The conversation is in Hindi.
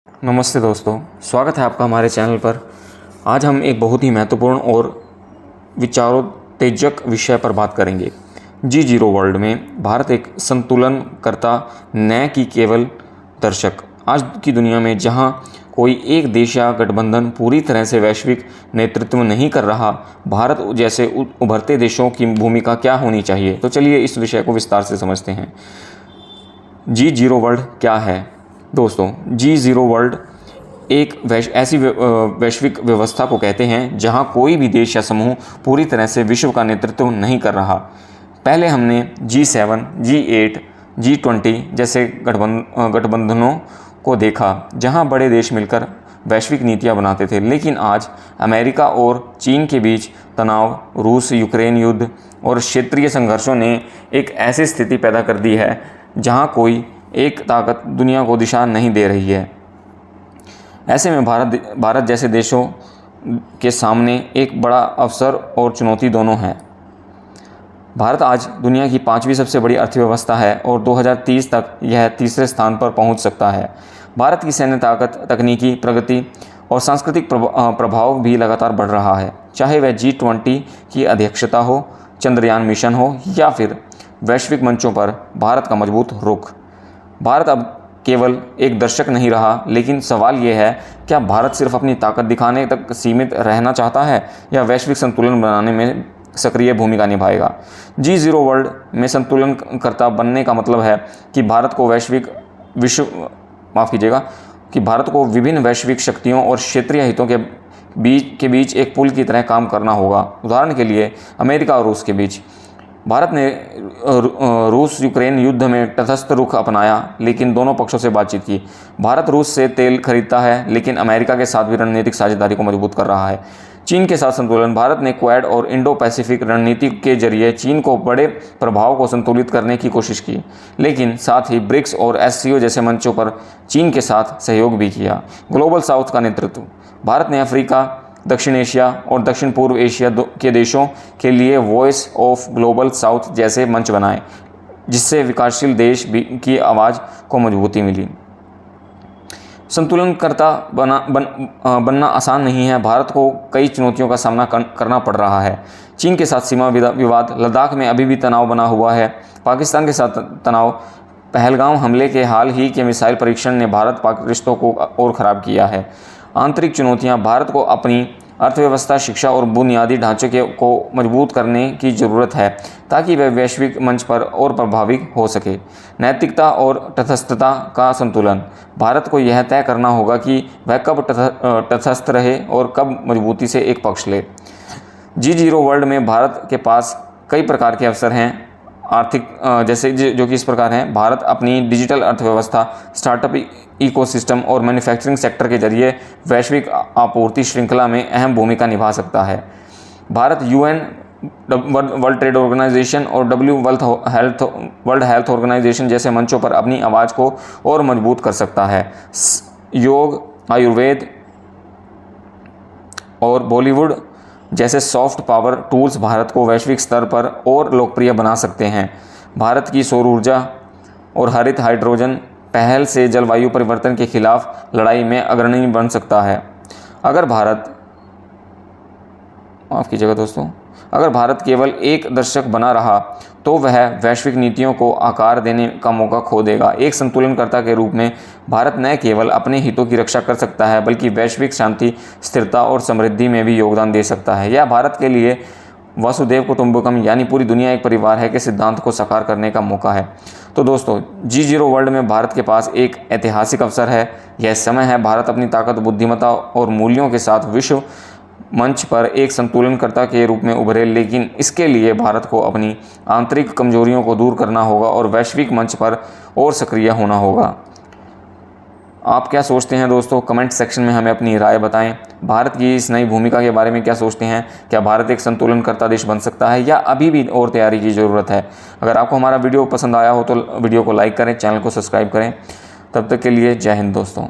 नमस्ते दोस्तों, स्वागत है आपका हमारे चैनल पर। आज हम एक बहुत ही महत्वपूर्ण और विचारोत्तेजक विषय पर बात करेंगे। G0 वर्ल्ड में भारत एक संतुलनकर्ता न कि केवल दर्शक। आज की दुनिया में जहां कोई एक देश या गठबंधन पूरी तरह से वैश्विक नेतृत्व नहीं कर रहा, भारत जैसे उभरते देशों की भूमिका क्या होनी चाहिए? तो चलिए इस विषय को विस्तार से समझते हैं। G0 वर्ल्ड क्या है? दोस्तों, G0 वर्ल्ड एक ऐसी वैश्विक व्यवस्था को कहते हैं जहां कोई भी देश या समूह पूरी तरह से विश्व का नेतृत्व नहीं कर रहा। पहले हमने G7, G8, G20 जैसे गठबंधनों को देखा जहां बड़े देश मिलकर वैश्विक नीतियां बनाते थे, लेकिन आज अमेरिका और चीन के बीच तनाव, रूस यूक्रेन युद्ध और क्षेत्रीय संघर्षों ने एक ऐसी स्थिति पैदा कर दी है जहां कोई एक ताकत दुनिया को दिशा नहीं दे रही है। ऐसे में भारत जैसे देशों के सामने एक बड़ा अवसर और चुनौती दोनों है। भारत आज दुनिया की 5वीं सबसे बड़ी अर्थव्यवस्था है और 2030 तक यह तीसरे स्थान पर पहुंच सकता है। भारत की सैन्य ताकत, तकनीकी प्रगति और सांस्कृतिक प्रभाव भी लगातार बढ़ रहा है। चाहे वह G20 की अध्यक्षता हो, चंद्रयान मिशन हो या फिर वैश्विक मंचों पर भारत का मजबूत रुख। भारत अब केवल एक दर्शक नहीं रहा, लेकिन सवाल यह है, क्या भारत सिर्फ अपनी ताकत दिखाने तक सीमित रहना चाहता है या वैश्विक संतुलन बनाने में सक्रिय भूमिका निभाएगा? G0 वर्ल्ड में संतुलनकर्ता बनने का मतलब है कि भारत को विभिन्न वैश्विक शक्तियों और क्षेत्रीय हितों के बीच एक पुल की तरह काम करना होगा। उदाहरण के लिए अमेरिका और रूस के बीच। भारत ने रूस यूक्रेन युद्ध में तटस्थ रुख अपनाया, लेकिन दोनों पक्षों से बातचीत की। भारत रूस से तेल खरीदता है, लेकिन अमेरिका के साथ भी रणनीतिक साझेदारी को मजबूत कर रहा है। चीन के साथ संतुलन। भारत ने क्वाड और इंडो पैसिफिक रणनीति के जरिए चीन को बड़े प्रभाव को संतुलित करने की कोशिश की, लेकिन साथ ही ब्रिक्स और SCO जैसे मंचों पर चीन के साथ सहयोग भी किया। ग्लोबल साउथ का नेतृत्व। भारत ने अफ्रीका, दक्षिण एशिया और दक्षिण पूर्व एशिया के देशों के लिए वॉइस ऑफ ग्लोबल साउथ जैसे मंच बनाए, जिससे विकासशील देश की आवाज़ को मजबूती मिली। संतुलनकर्ता बनना आसान नहीं है। भारत को कई चुनौतियों का सामना करना पड़ रहा है। चीन के साथ सीमा विवाद, लद्दाख में अभी भी तनाव बना हुआ है, पाकिस्तान के साथ तनाव, पहलगाम हमले के हाल ही के मिसाइल परीक्षण ने भारत-पाक रिश्तों को और ख़राब किया है। आंतरिक चुनौतियां। भारत को अपनी अर्थव्यवस्था, शिक्षा और बुनियादी ढांचे को मजबूत करने की ज़रूरत है ताकि वह वैश्विक मंच पर और प्रभावी हो सके। नैतिकता और तटस्थता का संतुलन। भारत को यह तय करना होगा कि वह कब तटस्थ रहे और कब मजबूती से एक पक्ष ले। G0 वर्ल्ड में भारत के पास कई प्रकार के अवसर हैं। आर्थिक जैसे जो कि इस प्रकार हैं। भारत अपनी डिजिटल अर्थव्यवस्था, स्टार्टअप इकोसिस्टम और मैन्युफैक्चरिंग सेक्टर के जरिए वैश्विक आपूर्ति श्रृंखला में अहम भूमिका निभा सकता है। Bharat UN, world trade organization और वर्ल्ड हेल्थ ऑर्गेनाइजेशन जैसे मंचों पर अपनी आवाज़ को और मजबूत कर सकता है। योग, आयुर्वेद और बॉलीवुड जैसे सॉफ्ट पावर टूल्स भारत को वैश्विक स्तर पर और लोकप्रिय बना सकते हैं। भारत की सौर ऊर्जा और हरित हाइड्रोजन पहल से जलवायु परिवर्तन के खिलाफ लड़ाई में अग्रणी बन सकता है। अगर भारत केवल एक दर्शक बना रहा तो वह वैश्विक नीतियों को आकार देने का मौका खो देगा। एक संतुलनकर्ता के रूप में भारत न केवल अपने हितों की रक्षा कर सकता है, बल्कि वैश्विक शांति, स्थिरता और समृद्धि में भी योगदान दे सकता है। यह भारत के लिए वसुधैव कुटुंबकम यानी पूरी दुनिया एक परिवार है के सिद्धांत को साकार करने का मौका है। तो दोस्तों, G0 वर्ल्ड में भारत के पास एक ऐतिहासिक अवसर है। यह समय है भारत अपनी ताकत, बुद्धिमत्ता और मूल्यों के साथ विश्व मंच पर एक संतुलनकर्ता के रूप में उभरे, लेकिन इसके लिए भारत को अपनी आंतरिक कमजोरियों को दूर करना होगा और वैश्विक मंच पर और सक्रिय होना होगा। आप क्या सोचते हैं दोस्तों? कमेंट सेक्शन में हमें अपनी राय बताएं। भारत की इस नई भूमिका के बारे में क्या सोचते हैं? क्या भारत एक संतुलनकर्ता देश बन सकता है या अभी भी और तैयारी की ज़रूरत है? अगर आपको हमारा वीडियो पसंद आया हो तो वीडियो को लाइक करें, चैनल को सब्सक्राइब करें। तब तक के लिए जय हिंद दोस्तों।